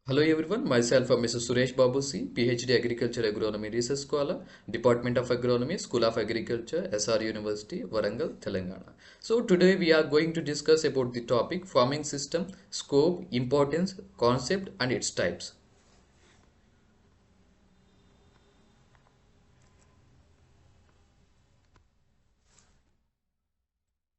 Hello everyone, myself Mr. Suresh Babu C, PhD Agriculture Agronomy Research Scholar, Department of Agronomy, School of Agriculture, SR University, Warangal, Telangana. So today we are going to discuss about the topic farming system, scope, importance, concept and its types.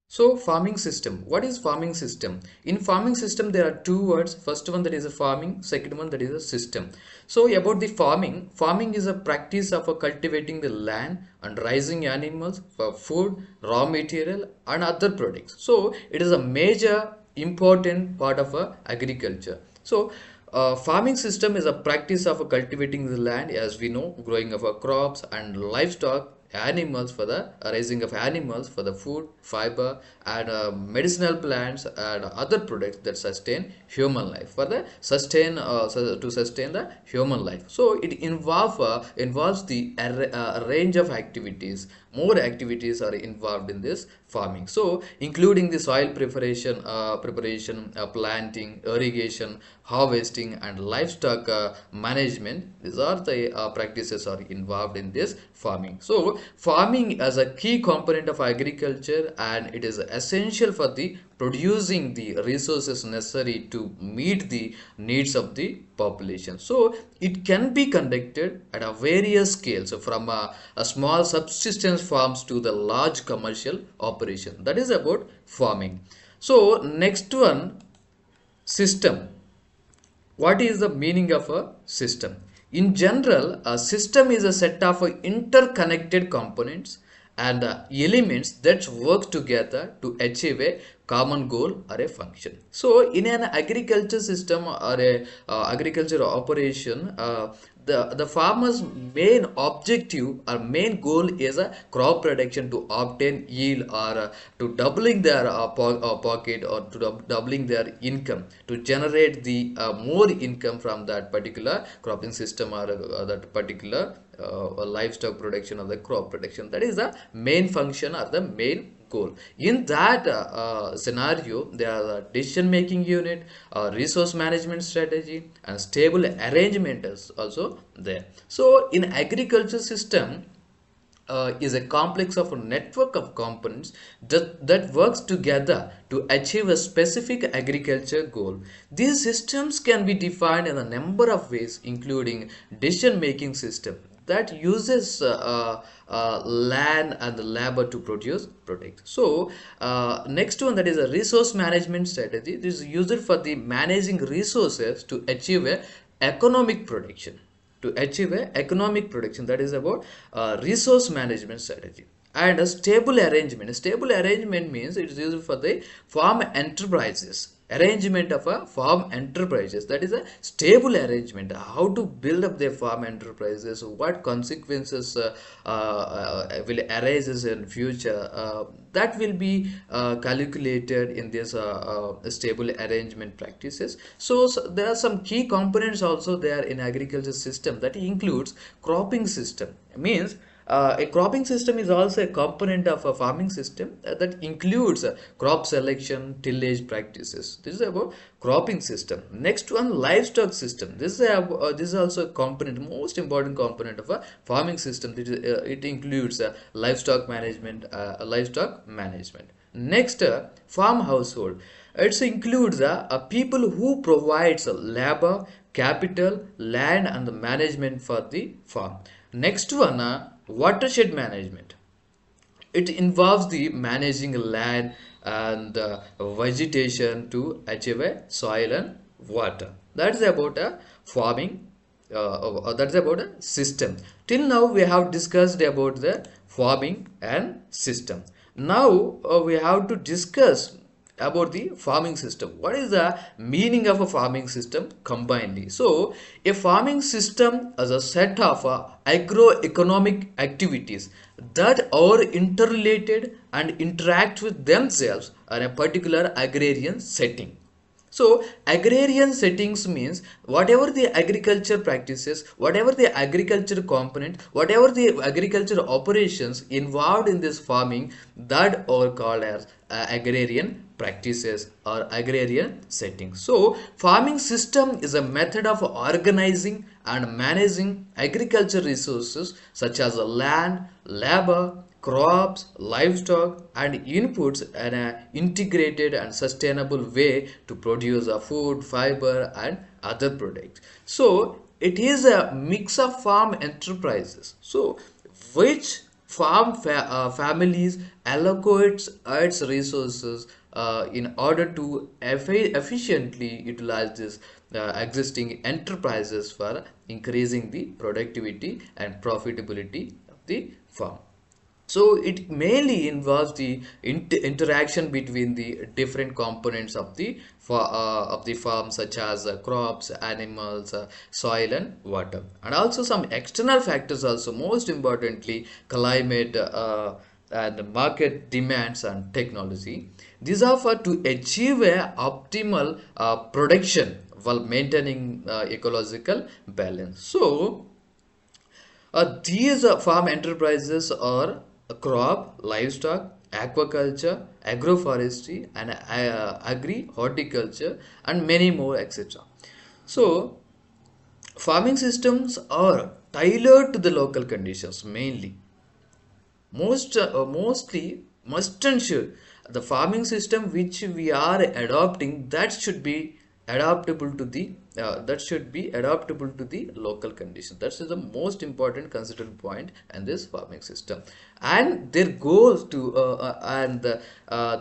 So farming system. What is farming system? In farming system, there are two words. First one that is a farming, second one that is a system. So about the farming, farming is a practice of cultivating the land and raising animals for food, raw material and other products. So it is a major important part of agriculture. So farming system is a practice of cultivating the land, as we know, growing of crops and livestock, animals for the raising of animals for the food, fiber and medicinal plants and other products that sustain human life for the to sustain the human life. So it involves the range of activities. More activities are involved in this farming, so including the soil preparation, planting, irrigation, harvesting and livestock management. These are the practices are involved in this farming. So farming as a key component of agriculture, and it is essential for the producing the resources necessary to meet the needs of the population. So it can be conducted at a various scales, so from a small subsistence farms to the large commercial operation. That is about farming. So next one, system. What is the meaning of a system? In general, a system is a set of interconnected components and elements that work together to achieve a common goal or a function. So in an agriculture system or a agriculture operation, the farmer's main objective or main goal is a crop production to obtain yield, or to doubling their pocket, or to doubling their income, to generate the more income from that particular cropping system, or that particular livestock production or the crop production. That is the main function or the main goal. In that scenario, there are the decision making unit, resource management strategy and stable arrangement is also there. So in agriculture system, is a complex of a network of components that works together to achieve a specific agriculture goal. These systems can be defined in a number of ways, including decision making system that uses land and the labor to produce products. So next one, that is a resource management strategy. This is used for the managing resources to achieve a economic production, economic production. That is about resource management strategy. And a stable arrangement means it is used for the farm enterprises, arrangement of a farm enterprises. That is a stable arrangement, how to build up their farm enterprises, what consequences will arise in future, that will be calculated in this stable arrangement practices. So there are some key components also there in agriculture system, that includes cropping system. Means a cropping system is also a component of a farming system that includes crop selection, tillage practices. This is about cropping system. Next one, livestock system. This is also a component, most important component of a farming system. It includes livestock management. Next, farm household. It includes people who provides labor, capital, land and the management for the farm. Next one, watershed management. It involves the managing land and vegetation to achieve a soil and water. That is about a farming. That is about a system. Till now we have discussed about the farming and system. Now we have to discuss about the farming system. What is the meaning of a farming system combinedly? So a farming system is a set of agroeconomic activities that are interrelated and interact with themselves in a particular agrarian setting. So agrarian settings means whatever the agriculture practices, whatever the agriculture component, whatever the agriculture operations involved in this farming, that are called as agrarian practices or agrarian settings. So farming system is a method of organizing and managing agriculture resources such as land, labor, crops, livestock, and inputs in an integrated and sustainable way to produce a food, fiber, and other products. So it is a mix of farm enterprises. So which families allocates its resources in order to efficiently utilize this existing enterprises for increasing the productivity and profitability of the farm. So it mainly involves the interaction between the different components of the farm, such as crops, animals, soil, and water, and also some external factors. Also, most importantly, climate and market demands and technology. These are for to achieve a optimal production while maintaining ecological balance. So these farm enterprises are crop, livestock, aquaculture, agroforestry, and agri-horticulture, and many more, etc. So, farming systems are tailored to the local conditions mainly. Mostly must ensure the farming system which we are adopting, that should be adaptable to the local conditions. That is the most important considered point in this farming system, and their goals to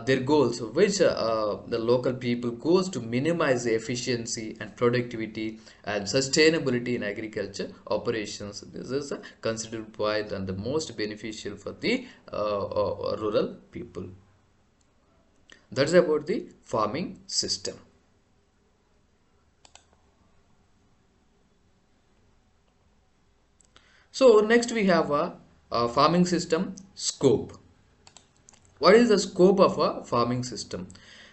their goals which the local people goals to minimize the efficiency and productivity and sustainability in agriculture operations. This is a considered point and the most beneficial for the rural people. That's about the farming system. So next we have a farming system scope. What is the scope of a farming system?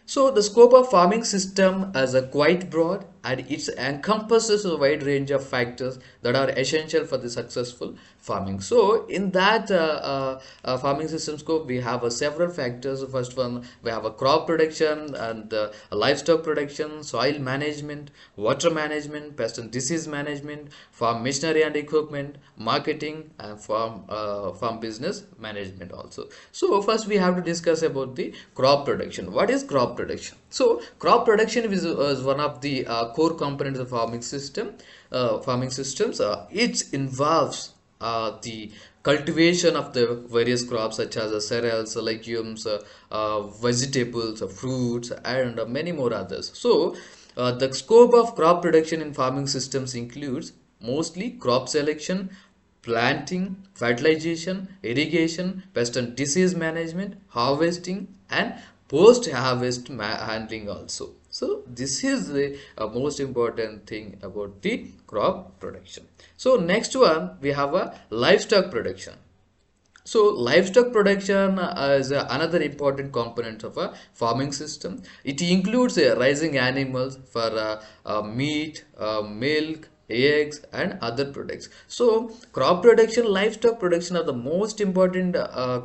So the scope of farming system is a quite broad, and it encompasses a wide range of factors that are essential for the successful farming. So in that farming system scope, we have several factors. First one, we have a crop production and livestock production, soil management, water management, pest and disease management, farm machinery and equipment, marketing, and farm business management also. So first we have to discuss about the crop production. What is crop production? So crop production is one of the core components of farming system. Farming systems. It involves the cultivation of the various crops such as cereals, legumes, vegetables, fruits, and many more others. So the scope of crop production in farming systems includes mostly crop selection, planting, fertilization, irrigation, pest and disease management, harvesting, and post-harvest handling also. So this is the most important thing about the crop production. So next one, we have a livestock production. So livestock production is another important component of a farming system. It includes raising animals for meat, milk, eggs, and other products. So crop production, livestock production are the most important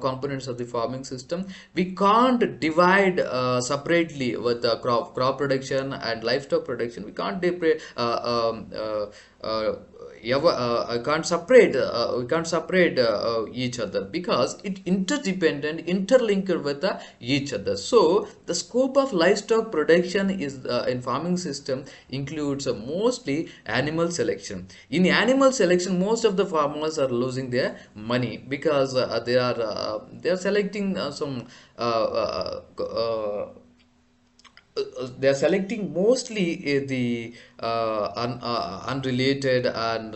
components of the farming system. We can't divide separately with the crop production and livestock production. We can't I can't separate we can't separate each other, because it interdependent, interlinked with each other. So the scope of livestock production is in farming system includes mostly animal selection. In animal selection, most of the farmers are losing their money because they are selecting some they are selecting mostly the unrelated and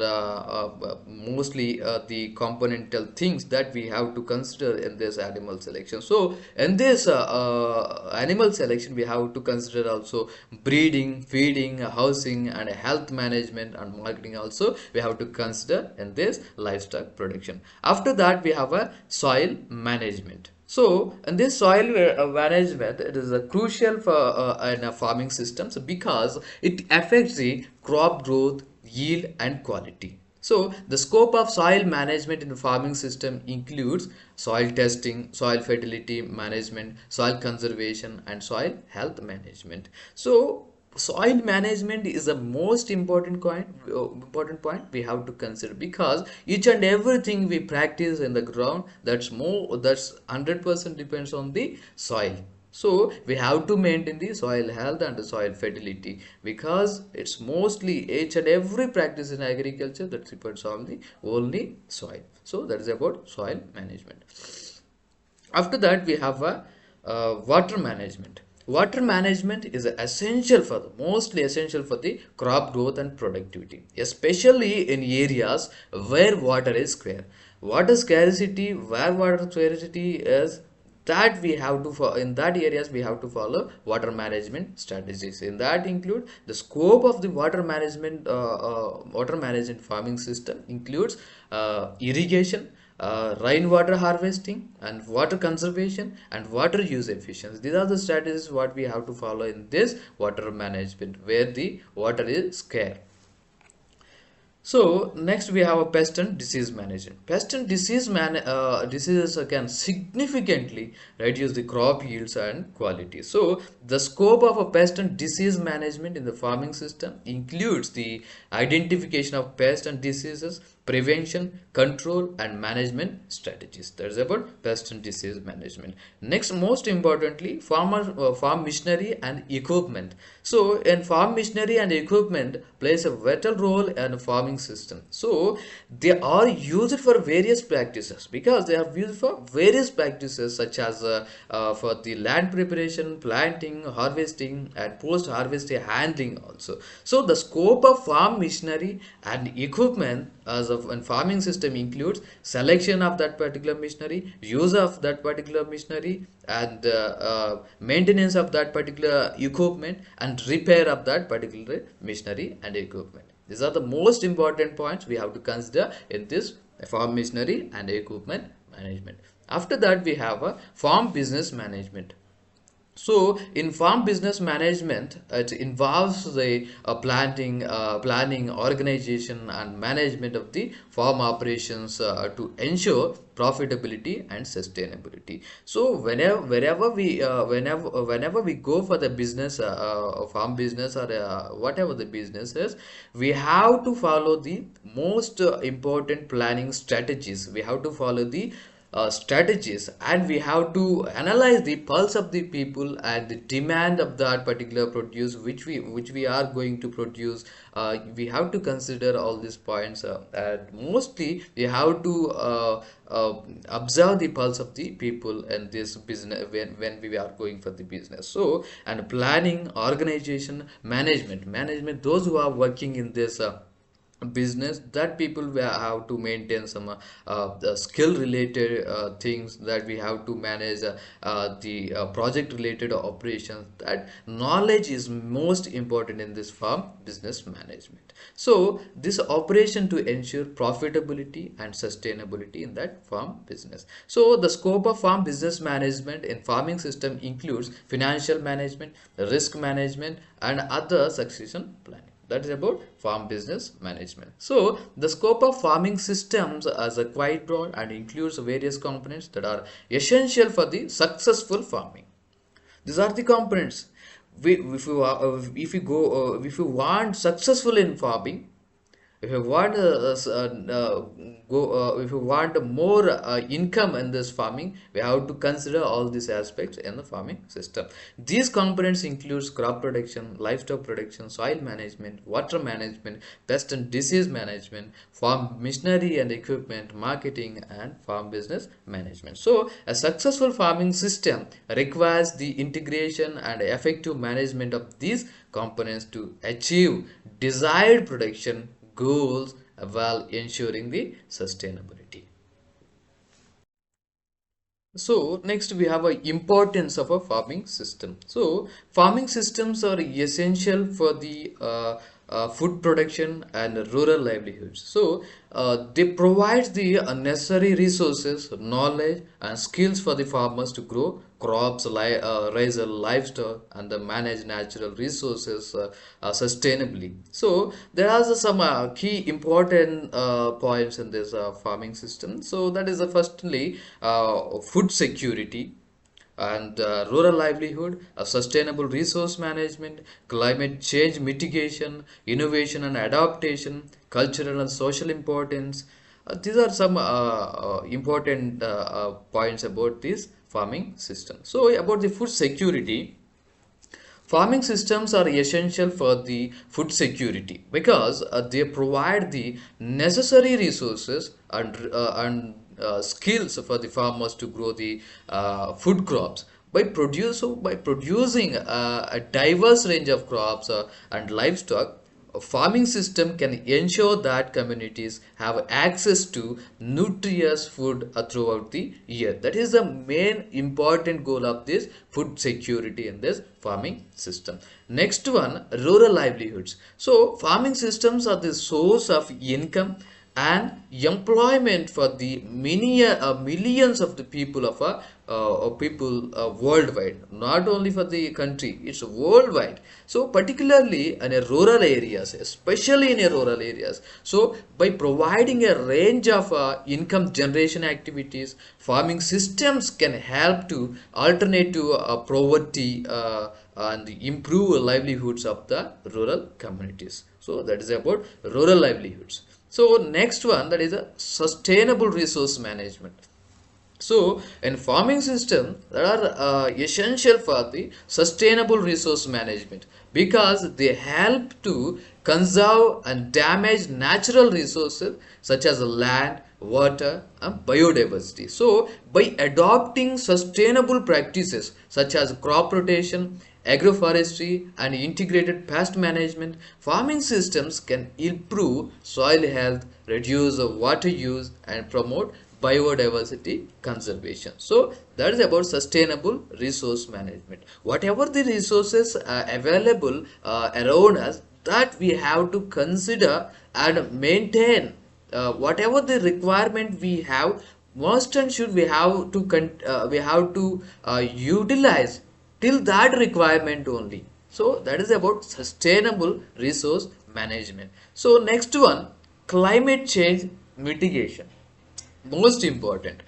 mostly the componental things that we have to consider in this animal selection. So in this animal selection, we have to consider also breeding, feeding, housing, and health management and marketing also we have to consider in this livestock production. After that, we have a soil management. So, in this soil management, it is crucial for in a farming systems because it affects the crop growth, yield, and quality. So, the scope of soil management in the farming system includes soil testing, soil fertility management, soil conservation, and soil health management. So, soil management is the most important point we have to consider, because each and everything we practice in the ground, that's 100% depends on the soil. So we have to maintain the soil health and the soil fertility, because it's mostly each and every practice in agriculture that depends on the only soil. So that is about soil management. After that, we have a water management. Water management is essential for the mostly essential for the crop growth and productivity, especially in areas where water is scarce. Water scarcity, where water scarcity is, that we have to in that areas we have to follow water management strategies. In that include the scope of the water management farming system includes irrigation, rainwater harvesting, and water conservation, and water use efficiency. These are the strategies what we have to follow in this water management where the water is scarce. So next we have a pest and disease management. Pest and diseases can significantly reduce the crop yields and quality. So the scope of a pest and disease management in the farming system includes the identification of pests and diseases, prevention, control, and management strategies. That is about pest and disease management. Next, most importantly, farm machinery and equipment. So in farm machinery and equipment plays a vital role in farming system. So they are used for various practices, because they are used for various practices such as for the land preparation, planting, harvesting, and post harvest handling also. So the scope of farm machinery and equipment as of a farming system includes selection of that particular machinery, use of that particular machinery, and maintenance of that particular equipment, and repair of that particular machinery and equipment. These are the most important points we have to consider in this farm machinery and equipment management. After that, we have a farm business management. So in farm business management, it involves the planning, organization, and management of the farm operations to ensure profitability and sustainability. So whenever we go for the business, farm business, or whatever the business is, we have to follow the most important planning strategies. We have to follow the strategies, and we have to analyze the pulse of the people and the demand of that particular produce which we are going to produce. We have to consider all these points, and mostly we have to observe the pulse of the people in this business when we are going for the business. So, and planning, organization, management, those who are working in this business, that people will have to maintain some the skill related things, that we have to manage the project related operations. That knowledge is most important in this farm business management. So this operation to ensure profitability and sustainability in that farm business. So the scope of farm business management in farming system includes financial management, risk management, and other succession planning. That is about farm business management. So the scope of farming systems is a quite broad and includes various components that are essential for the successful farming. These are the components. If you want successful in farming, if you want if you want more income in this farming, we have to consider all these aspects in the farming system. These components includes crop production, livestock production, soil management, water management, pest and disease management, farm machinery and equipment, marketing, and farm business management. So a successful farming system requires the integration and effective management of these components to achieve desired production goals while ensuring the sustainability. So next we have a importance of a farming system. So farming systems are essential for the food production and rural livelihoods. So they provide the necessary resources, knowledge and skills for the farmers to grow crops, raise livestock and manage natural resources sustainably. So there are some key important points in this farming system. So that is firstly food security and rural livelihood, sustainable resource management, climate change mitigation, innovation and adaptation, cultural and social importance. These are some important points about this farming system. So about the food security, farming systems are essential for the food security because they provide the necessary resources and skills for the farmers to grow the food crops. By producing a diverse range of crops and livestock, a farming system can ensure that communities have access to nutritious food throughout the year. That is the main important goal of this food security in this farming system. Next one, rural livelihoods. So farming systems are the source of income and employment for the millions of the people worldwide, not only for the country, it's worldwide. So particularly in a rural areas, especially in a rural areas, so by providing a range of income generation activities, farming systems can help to alternate to poverty and improve livelihoods of the rural communities. So that is about rural livelihoods. So next one, that is a sustainable resource management. So in farming system that are essential for the sustainable resource management because they help to conserve and damage natural resources such as land, water and biodiversity. So by adopting sustainable practices such as crop rotation, agroforestry and integrated pest management, farming systems can improve soil health, reduce water use and promote biodiversity conservation. So that is about sustainable resource management. Whatever the resources are available around us, that we have to consider and maintain. Whatever the requirement we have, must and should we have to utilize till that requirement only. So that is about sustainable resource management. So next one, climate change mitigation, most important.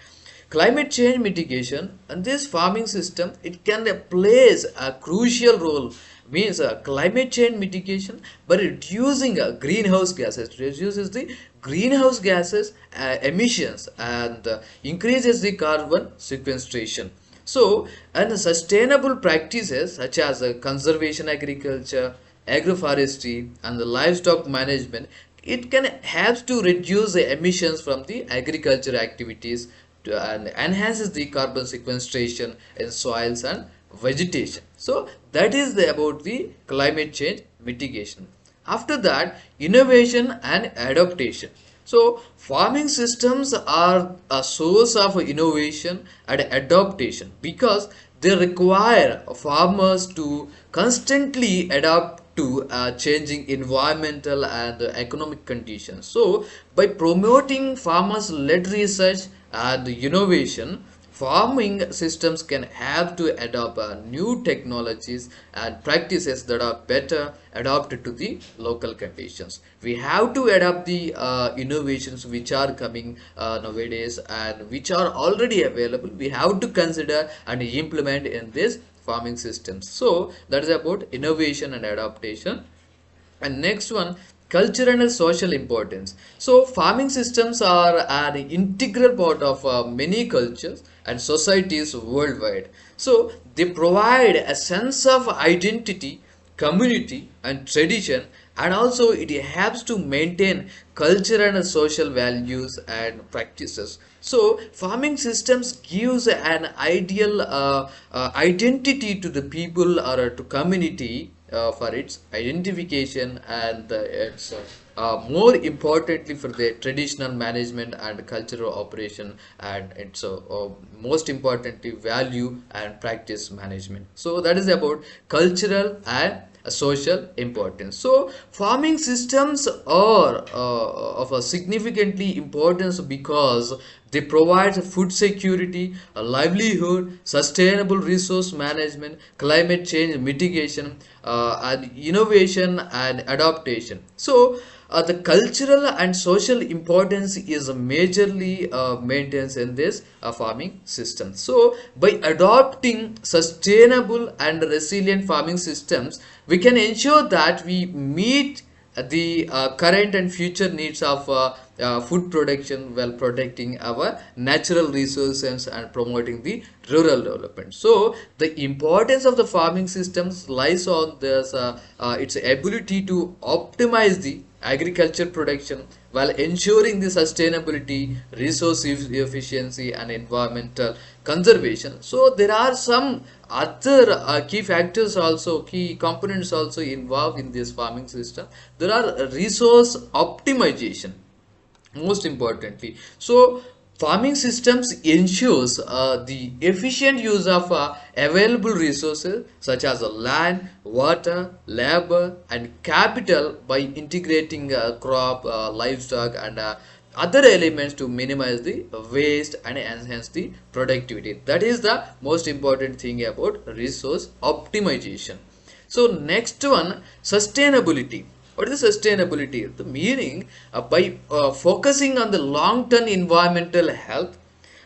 Climate change mitigation and this farming system, it can plays a crucial role, means climate change mitigation by reducing greenhouse gases, it reduces the greenhouse gases emissions and increases the carbon sequestration. So and sustainable practices such as conservation agriculture, agroforestry and the livestock management, it can help to reduce the emissions from the agriculture activities and enhances the carbon sequestration in soils and vegetation. So that is about the climate change mitigation. After that, innovation and adaptation. So farming systems are a source of innovation and adaptation because they require farmers to constantly adapt to changing environmental and economic conditions. So by promoting farmers-led research and innovation, farming systems can have to adopt new technologies and practices that are better adapted to the local conditions. We have to adapt the innovations which are coming nowadays and which are already available. We have to consider and implement in this farming systems. So that is about innovation and adaptation. And next one, cultural and social importance. So farming systems are an integral part of many cultures and societies worldwide. So they provide a sense of identity, community and tradition, and also it helps to maintain cultural and social values and practices. So farming systems gives an ideal identity to the people or to community for its identification and its more importantly for the traditional management and cultural operation, and its most importantly value and practice management. So that is about cultural and social importance. So farming systems are of a significantly importance because they provide food security, a livelihood, sustainable resource management, climate change mitigation, and innovation and adaptation. So the cultural and social importance is majorly maintained in this farming system. So by adopting sustainable and resilient farming systems, we can ensure that we meet the current and future needs of food production while protecting our natural resources and promoting the rural development. So the importance of the farming systems lies on this its ability to optimize the agriculture production while ensuring the sustainability, resource efficiency and environmental conservation. So there are some other key factors also, key components also involved in this farming system. There are resource optimization, most importantly. So farming systems ensures the efficient use of available resources such as land, water, labor and capital by integrating crop, livestock and other elements to minimize the waste and enhance the productivity. That is the most important thing about resource optimization. So next one, sustainability. What is sustainability? The meaning by focusing on the long-term environmental health,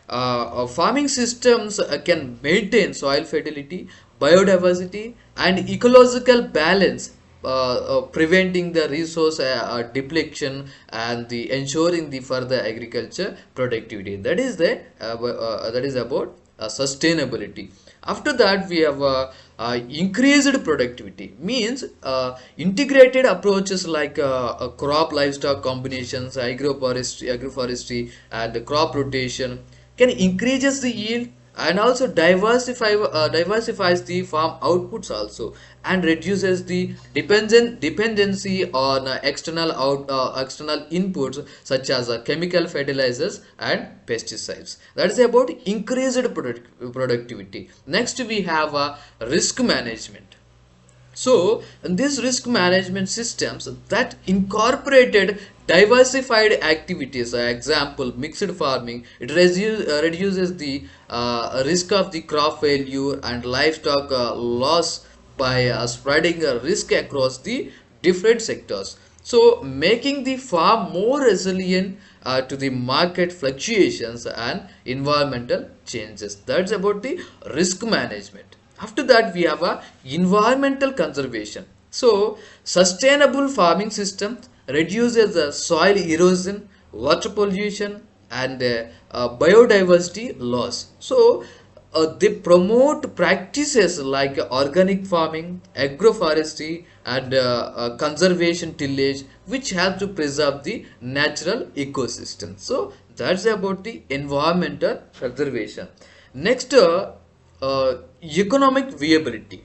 farming systems can maintain soil fertility, biodiversity, and ecological balance, preventing the resource depletion and the ensuring the further agriculture productivity. That is the that is about sustainability. After that, we have increased productivity, means integrated approaches like crop livestock combinations, agroforestry and the crop rotation can increases the yield and also diversifies the farm outputs also, and reduces the dependency on external inputs such as chemical fertilizers and pesticides. That is about increased productivity. Next we have risk management. So these risk management systems that incorporated diversified activities, example mixed farming, it reduces the risk of the crop failure and livestock loss by spreading risk across the different sectors. So making the farm more resilient to the market fluctuations and environmental changes. That's about the risk management. After that, we have a environmental conservation. So sustainable farming system reduces the soil erosion, water pollution and biodiversity loss. So they promote practices like organic farming, agroforestry and conservation tillage, which help to preserve the natural ecosystem. So that's about the environmental conservation. Next, economic viability.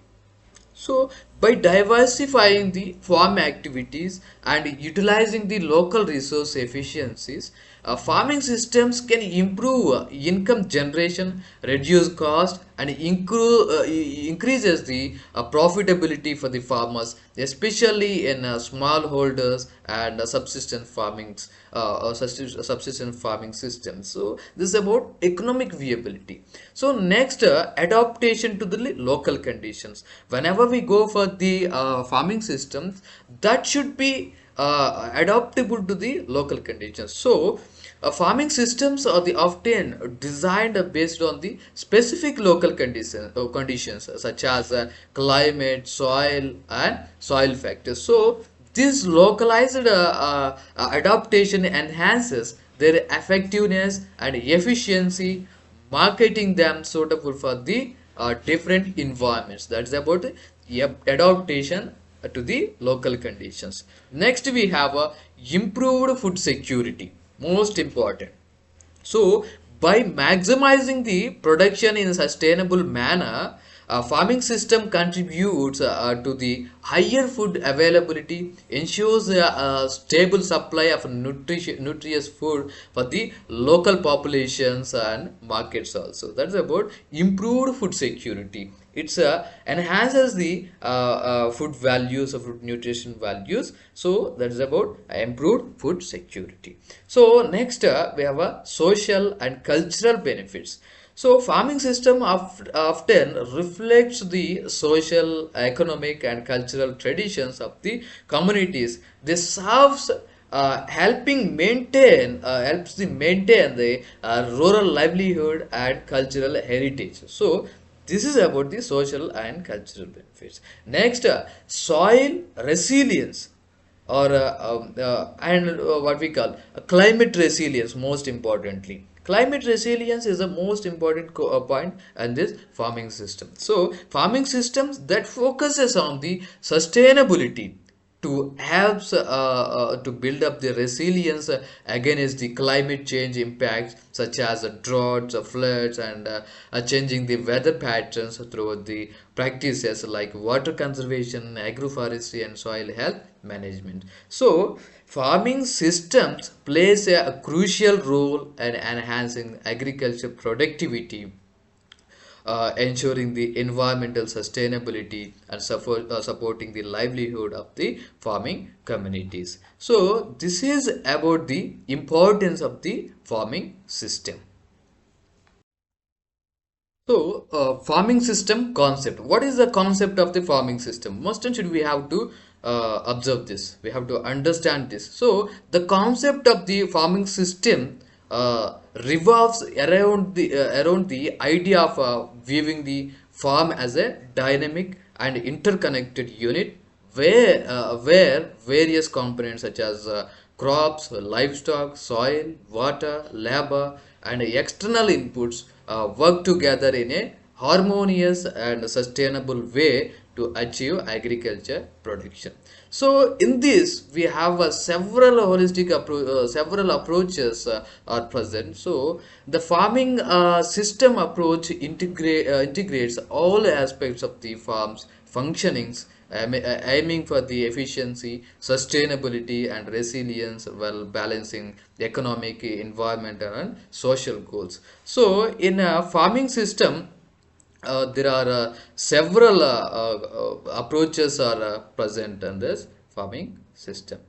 So by diversifying the farm activities and utilizing the local resource efficiencies, farming systems can improve income generation, reduce cost and increases the profitability for the farmers, especially in smallholders and subsistence farming systems. So this is about economic viability. So next, adaptation to the local conditions. Whenever we go for the farming systems, that should be adaptable to the local conditions. So farming systems are the often designed based on the specific local conditions such as climate, soil and soil factors. So this localized adaptation enhances their effectiveness and efficiency, marketing them suitable for the different environments. That's about the adaptation to the local conditions. Next, we have improved food security, most important. So by maximizing the production in a sustainable manner, Farming system contributes to the higher food availability, ensures a stable supply of nutritious food for the local populations and markets also. That's about improved food security. It's enhances the food values of food nutrition values. So that is about improved food security. So next we have a social and cultural benefits. So farming system often reflects the social, economic and cultural traditions of the communities. This serves helps the maintain the rural livelihood and cultural heritage. So this is about the social and cultural benefits. Next, soil resilience or what we call climate resilience. Most importantly, climate resilience is the most important point in this farming system. So farming systems that focuses on the sustainability to helps to build up the resilience against the climate change impacts such as droughts, floods and changing the weather patterns through the practices like water conservation, agroforestry and soil health management. So farming systems plays a crucial role in enhancing agriculture productivity, ensuring the environmental sustainability and supporting the livelihood of the farming communities. So this is about the importance of the farming system. So, farming system concept. What is the concept of the farming system? Must and should we have to observe this? We have to understand this. So, the concept of the farming system revolves around the idea of viewing the farm as a dynamic and interconnected unit where various components such as crops, livestock, soil, water, labor, and external inputs work together in a harmonious and sustainable way to achieve agriculture production. So in this we have several approaches are present. So the farming system approach integrates all aspects of the farm's functionings, aiming for the efficiency, sustainability and resilience while balancing the economic, environmental and social goals. So in a farming system, there are several approaches are present in this farming system.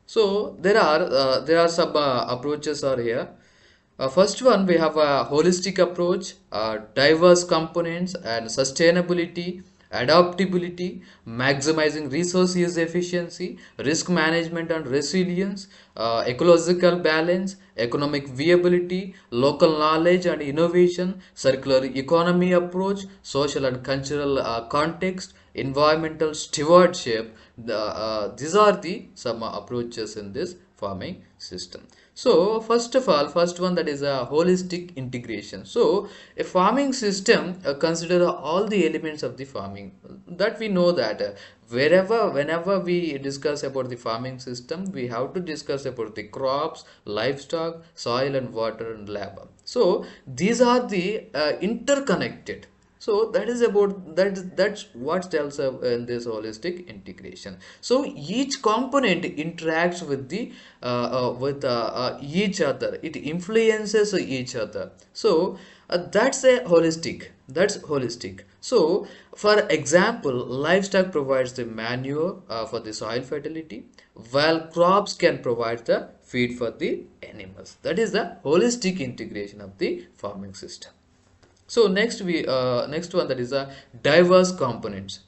So there are some approaches are here. First one, we have a holistic approach, diverse components and sustainability, adaptability, maximizing resource use efficiency, risk management and resilience, ecological balance, economic viability, local knowledge and innovation, circular economy approach, social and cultural context, environmental stewardship. These are the some approaches in this farming system. So first of all, first one, that is a holistic integration. So a farming system consider all the elements of the farming, that we know that whenever we discuss about the farming system, we have to discuss about the crops, livestock, soil and water and labor. So these are the interconnected. So that is about that's what tells in this holistic integration. So each component interacts with the each other, it influences each other. So that's a holistic, that's holistic. So for example, livestock provides the manure for the soil fertility, while crops can provide the feed for the animals. That is the holistic integration of the farming system. So next one, that is a diverse components.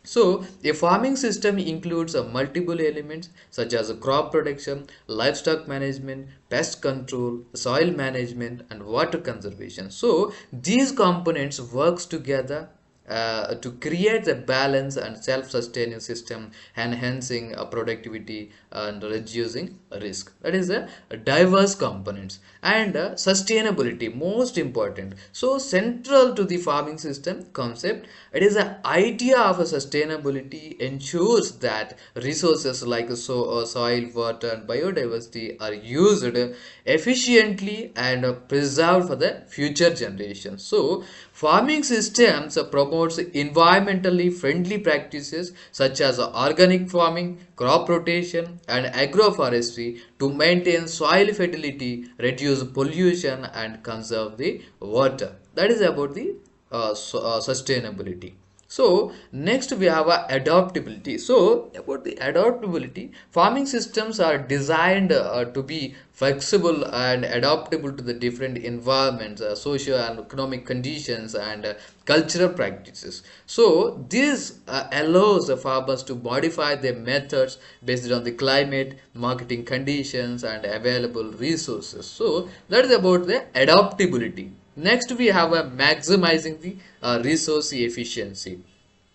So a farming system includes multiple elements such as crop production, livestock management, pest control, soil management and water conservation. So these components works together to create a balanced and self-sustaining system, enhancing productivity and reducing risk. That is a diverse components and sustainability, most important. So central to the farming system concept, it is an idea of a sustainability ensures that resources like soil, water, and biodiversity are used efficiently and preserved for the future generations. So farming systems promotes environmentally friendly practices such as organic farming, crop rotation, and agroforestry to maintain soil fertility, reduce pollution, and conserve the water. That is about the sustainability. So next we have adaptability. So about the adaptability, farming systems are designed to be flexible and adaptable to the different environments, socio and economic conditions, and cultural practices. So this allows the farmers to modify their methods based on the climate, marketing conditions, and available resources. So that is about the adaptability. Next, we have a maximizing the resource efficiency.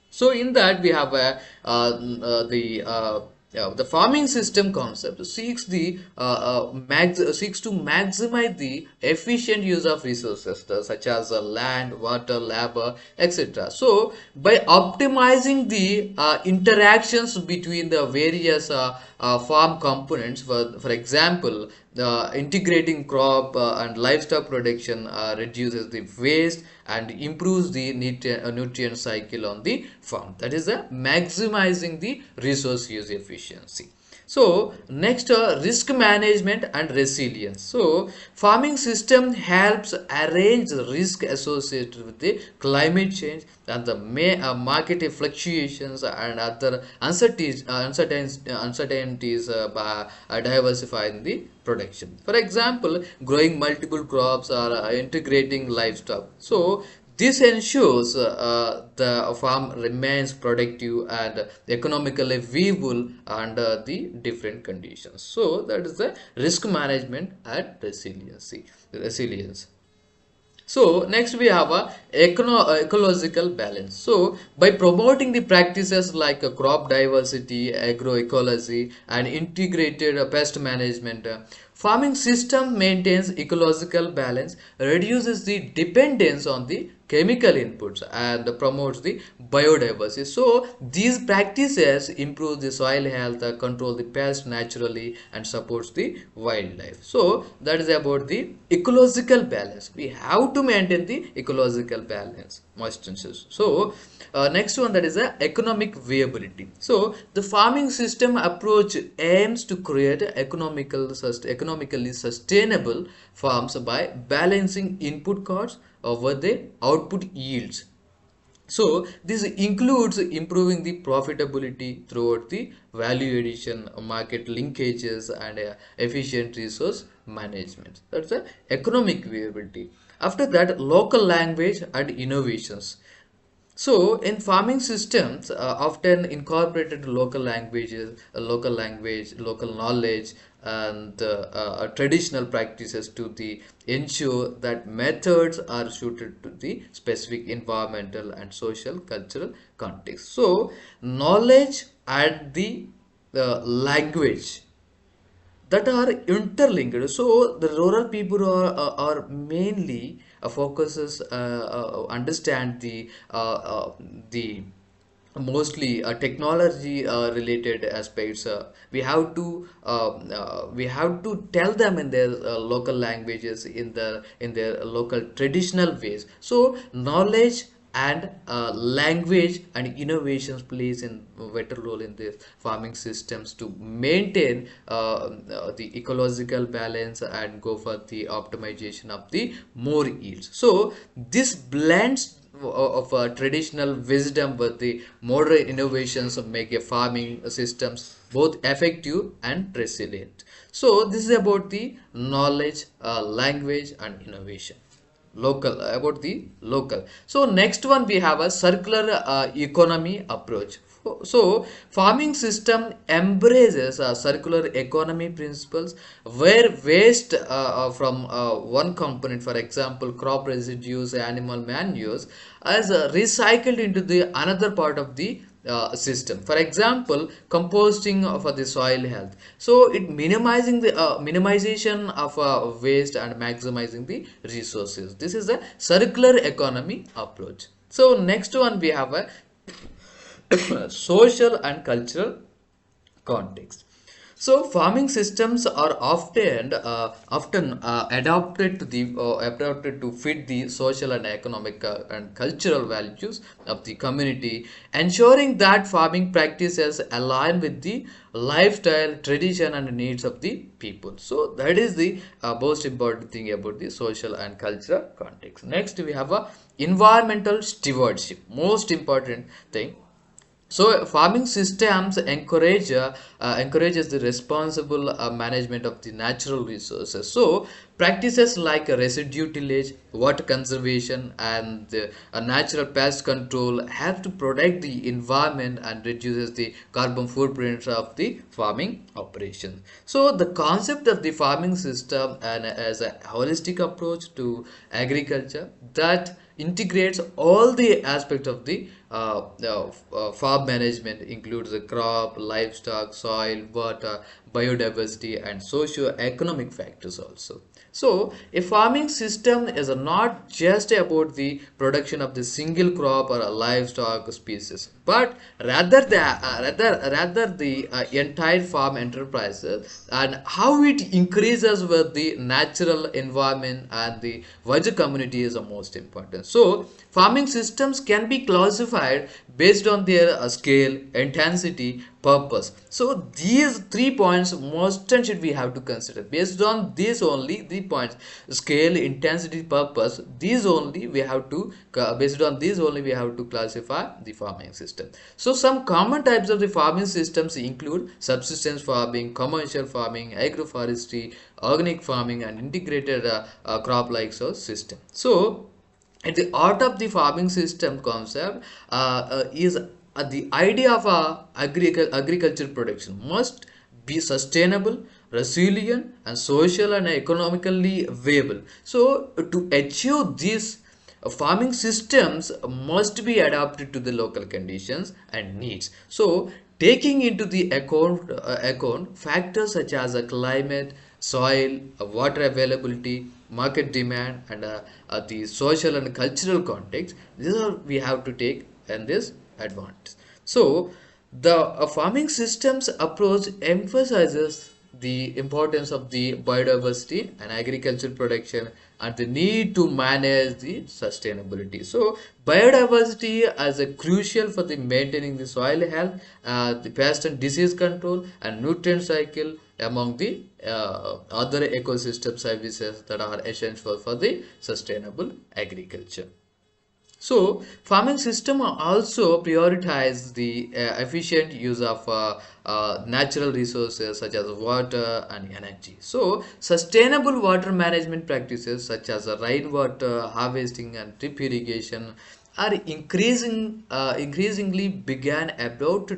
So in that we have the farming system concept seeks to maximize the efficient use of resources such as land, water, labor, etc. So by optimizing the interactions between the various farm components, for example, the integrating crop and livestock production reduces the waste and improves the nutrient cycle on the farm. That is maximizing the resource use efficiency. So next, risk management and resilience. So farming system helps arrange the risk associated with the climate change and the market fluctuations and other uncertainties by diversifying the production. For example, growing multiple crops or integrating livestock. So this ensures the farm remains productive and economically viable under the different conditions. So that is the risk management and resilience. So next we have a ecological balance. So by promoting the practices like crop diversity, agroecology, and integrated pest management, farming system maintains ecological balance, reduces the dependence on the chemical inputs, and promotes the biodiversity. So these practices improve the soil health, control the pests naturally, and supports the wildlife. So that is about the ecological balance. We have to maintain the ecological balance, most instances. So next one, that is economic viability. So the farming system approach aims to create economically sustainable farms by balancing input costs over the output yields. So this includes improving the profitability throughout the value addition, market linkages, and efficient resource management. That's the economic viability. After that, local language and innovations. So in farming systems, often incorporated local language, local knowledge, and traditional practices to the ensure that methods are suited to the specific environmental and social cultural context. So knowledge and the language that are interlinked. So the rural people are mainly focuses understand the mostly technology related aspects. We have to tell them in their local languages, in their local traditional ways. So knowledge and language and innovations plays in vital role in the farming systems to maintain the ecological balance and go for the optimization of the more yields. So this blends of traditional wisdom with the modern innovations make a farming systems both effective and resilient. So this is about the knowledge, language, and innovation. Local, about the local. So next one we have a circular economy approach. So, farming system embraces circular economy principles where waste from one component, for example, crop residues, animal manures, is recycled into the another part of the system. For example, composting for the soil health. So, it minimizing the minimization of waste and maximizing the resources. This is a circular economy approach. So, next one we have a social and cultural context. So farming systems are often adapted to fit the social and economic and cultural values of the community, ensuring that farming practices align with the lifestyle, tradition, and needs of the people. So that is the most important thing about the social and cultural context. Next, we have a environmental stewardship. Most important thing. So farming systems encourages the responsible management of the natural resources. So practices like residue tillage, water conservation, and natural pest control help to protect the environment and reduces the carbon footprint of the farming operations. So the concept of the farming system and as a holistic approach to agriculture that integrates all the aspects of the farm management, includes the crop, livestock, soil, water, biodiversity, and socio-economic factors also. So a farming system is not just about the production of the single crop or a livestock species, but rather the entire farm enterprises and how it increases with the natural environment and the wider community is the most important. So farming systems can be classified based on their scale, intensity, purpose. So these 3 points most should we have to consider. Based on this only, the points: scale, intensity, purpose, these only we have to based on these only we have to classify the farming system. So some common types of the farming systems include subsistence farming, commercial farming, agroforestry, organic farming, and integrated crop like system. So at the heart of the farming system concept is the idea of agriculture production must be sustainable, resilient, and social and economically viable. So to achieve this, farming systems must be adapted to the local conditions and needs. So taking into the account factors such as climate, soil, water availability, market demand, and the social and cultural context. These are we have to take in this advantage. So the farming systems approach emphasizes the importance of the biodiversity and agriculture production and the need to manage the sustainability. So biodiversity as a crucial for the maintaining the soil health, the pest and disease control, and nutrient cycle among the other ecosystem services that are essential for the sustainable agriculture. So farming system also prioritize the efficient use of natural resources such as water and energy. So sustainable water management practices such as rainwater harvesting and drip irrigation are increasingly began about to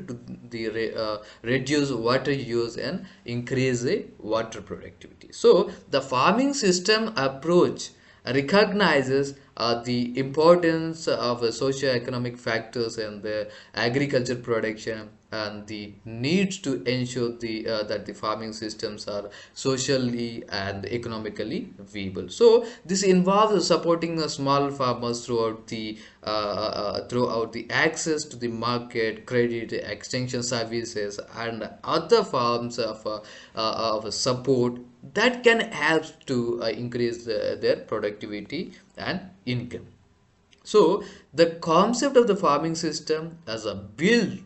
the reduce water use and increase the water productivity. So the farming system approach recognizes the importance of socio-economic factors and the agriculture production and the needs to ensure that the farming systems are socially and economically viable. So this involves supporting the small farmers throughout the access to the market, credit, extension services, and other forms of support that can help to increase their productivity and income. So the concept of the farming system as a build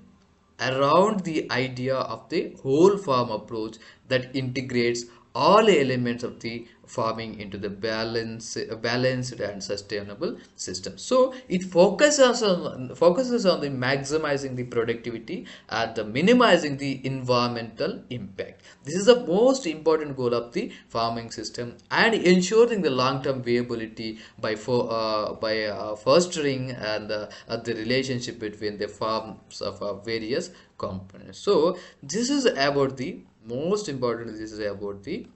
around the idea of the whole farm approach that integrates all elements of the farming into the balanced and sustainable system. So it focuses on the maximizing the productivity and the minimizing the environmental impact. This is the most important goal of the farming system, and ensuring the long-term viability by fostering and the relationship between the farms of various components. So this is about the most important. This is about the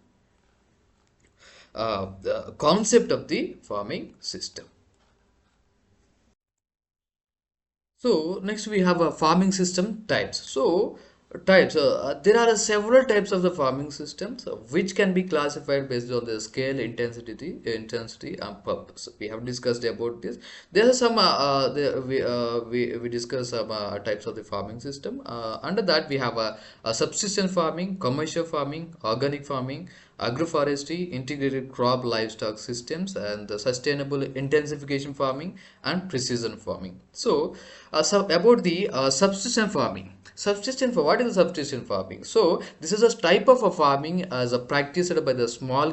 concept of the farming system. So next we have a farming system types. So types, there are several types of the farming systems which can be classified based on the scale, intensity and purpose. We have discussed about this. There are some we discuss some types of the farming system. Under that we have a subsistence farming, commercial farming, organic farming, agroforestry, integrated crop livestock systems, and the sustainable intensification farming and precision farming. So about the subsistence farming. What is subsistence farming? So this is a type of a farming as a practiced by the small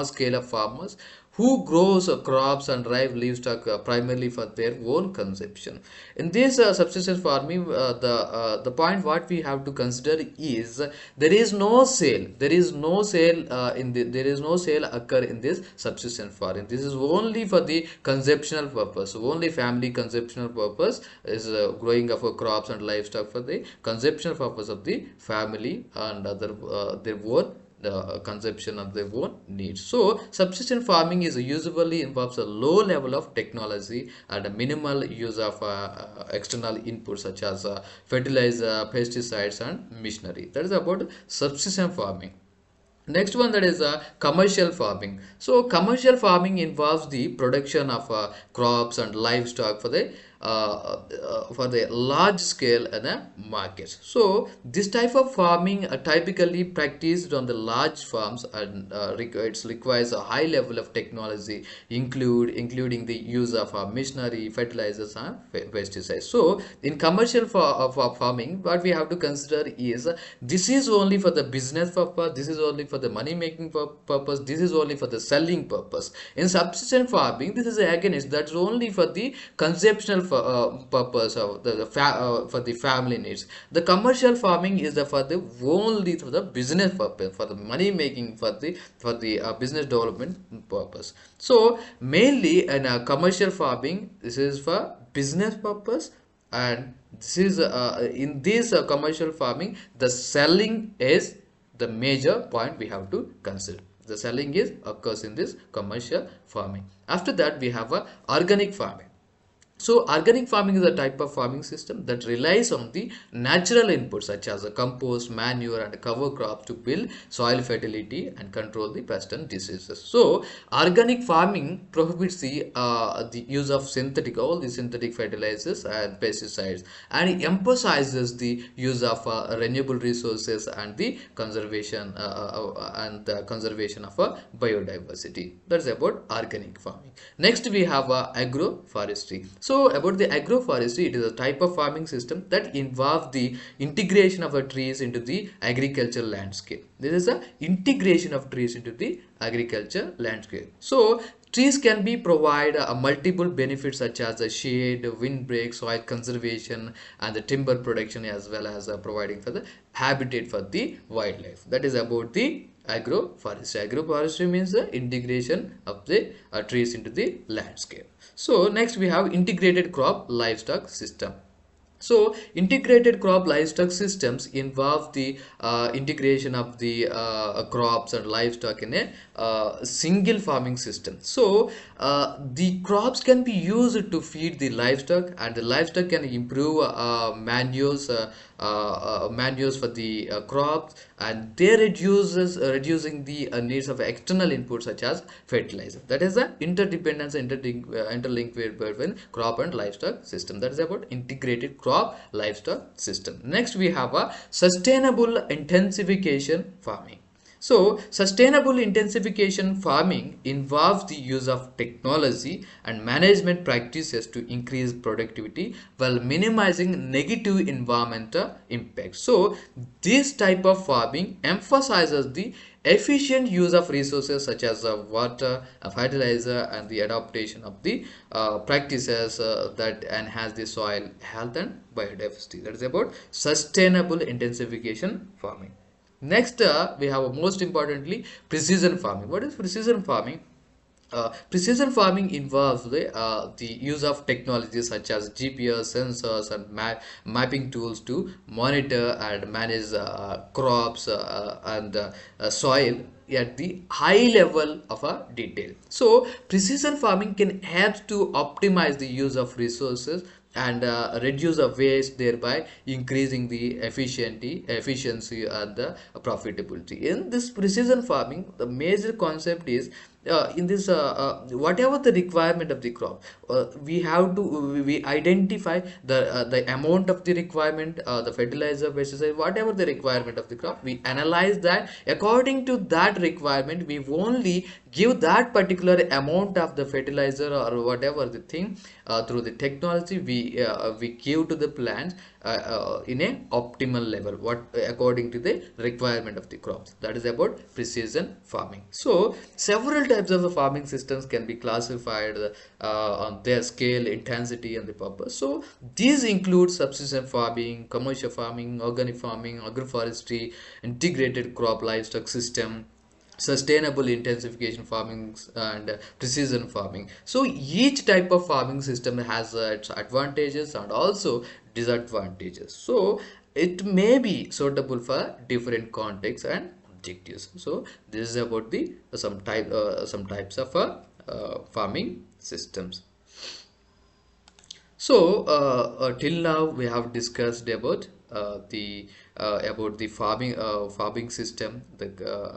scale of farmers who grows crops and drive livestock primarily for their own consumption. In this subsistence farming, the point what we have to consider is there is no sale. There is no sale there is no sale occur in this subsistence farming. This is only for the consumptional purpose. Only family consumptional purpose is growing of crops and livestock for the consumption purpose of the family and other their own the consumption of their own needs. So subsistence farming is usually involves a low level of technology and a minimal use of external inputs such as fertilizer, pesticides and machinery. That is about subsistence farming. Next one, that is commercial farming. So commercial farming involves the production of crops and livestock for the large scale and markets. So this type of farming typically practiced on the large farms and requires a high level of technology, including the use of machinery, fertilizers and pesticides. So in commercial farming, what we have to consider is this is only for the business purpose, this is only for the money making purpose, this is only for the selling purpose. In subsistence farming, this is against, that's only for the conceptual purpose of for the family needs. The commercial farming is for the only for the business purpose, for the money making, for the business development purpose. So mainly in commercial farming, this is for business purpose, and this is in this commercial farming, the selling is the major point we have to consider. The selling is occurs in this commercial farming. After that we have a organic farming. So organic farming is a type of farming system that relies on the natural inputs such as a compost, manure and cover crops to build soil fertility and control the pest and diseases. So organic farming prohibits the use of all the synthetic fertilizers and pesticides, and it emphasizes the use of renewable resources and the conservation of biodiversity. That's about organic farming. Next we have agroforestry. So about the agroforestry, it is a type of farming system that involves the integration of trees into the agricultural landscape. This is the integration of trees into the agriculture landscape. So trees can be provide multiple benefits such as the shade, windbreak, soil conservation and the timber production, as well as providing for the habitat for the wildlife. That is about the agroforestry. Agroforestry means the integration of the trees into the landscape. So next we have integrated crop livestock system. So integrated crop livestock systems involve the integration of the crops and livestock in a single farming system. So the crops can be used to feed the livestock, and the livestock can improve manures for the crops, and they reducing the needs of external inputs such as fertilizer. That is the interdependence, interlink between crop and livestock system. That is about integrated crop livestock system. Next we have a sustainable intensification farming. So sustainable intensification farming involves the use of technology and management practices to increase productivity while minimizing negative environmental impact. So this type of farming emphasizes the efficient use of resources such as water, fertilizer, and the adaptation of the practices that enhance the soil health and biodiversity. That is about sustainable intensification farming. Next, we have most importantly precision farming. What is precision farming? Precision farming involves the use of technologies such as GPS, sensors, and mapping tools to monitor and manage crops and soil at the high level of a detail. So, precision farming can help to optimize the use of resources and reduce the waste, thereby increasing the efficiency and the profitability. In this precision farming, the major concept is in this whatever the requirement of the crop, we have to we identify the amount of the requirement, the fertilizer, pesticide, whatever the requirement of the crop, we analyze that. According to that requirement, we only give that particular amount of the fertilizer or whatever the thing through the technology we give to the plants in a optimal level, what according to the requirement of the crops. That is about precision farming. So several types of the farming systems can be classified on their scale, intensity, and the purpose. So these include subsistence farming, commercial farming, organic farming, agroforestry, integrated crop livestock system, sustainable intensification farming, and precision farming. So each type of farming system has its advantages and also disadvantages. So it may be suitable for different contexts and objectives. So this is about the some types of farming systems. So till now we have discussed about the farming system.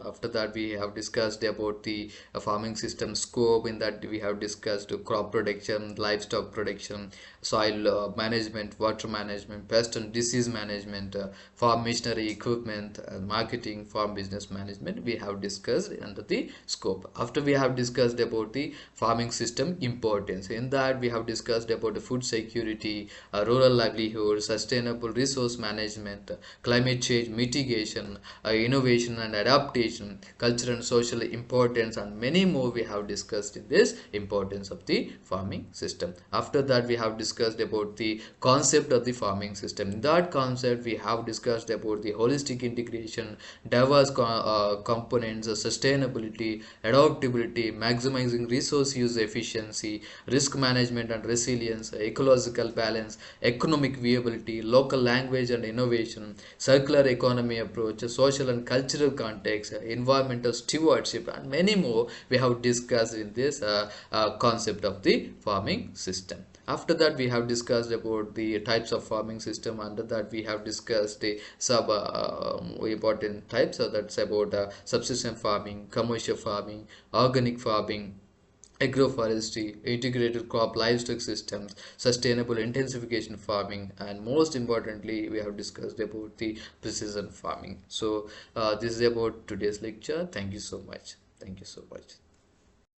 After that we have discussed about the farming system scope. In that we have discussed crop production, livestock production, soil management, water management, pest and disease management, farm machinery equipment, marketing, farm business management. We have discussed under the scope. After we have discussed about the farming system importance. In that we have discussed about the food security, rural livelihood, sustainable resource management, climate change mitigation, innovation and adaptation, cultural and social importance, and many more we have discussed in this importance of the farming system. After that we have discussed about the concept of the farming system. In that concept we have discussed about the holistic integration, diverse components, sustainability, adaptability, maximizing resource use efficiency, risk management and resilience, ecological balance, economic viability, local language and innovation, circular economy approach, social and cultural context, environmental stewardship, and many more we have discussed in this concept of the farming system. After that we have discussed about the types of farming system. Under that we have discussed the sub important types. So that's about subsistence farming, commercial farming, organic farming, agroforestry, integrated crop livestock systems, sustainable intensification farming, and most importantly we have discussed about the precision farming. So this is about today's lecture. Thank you so much. Thank you so much.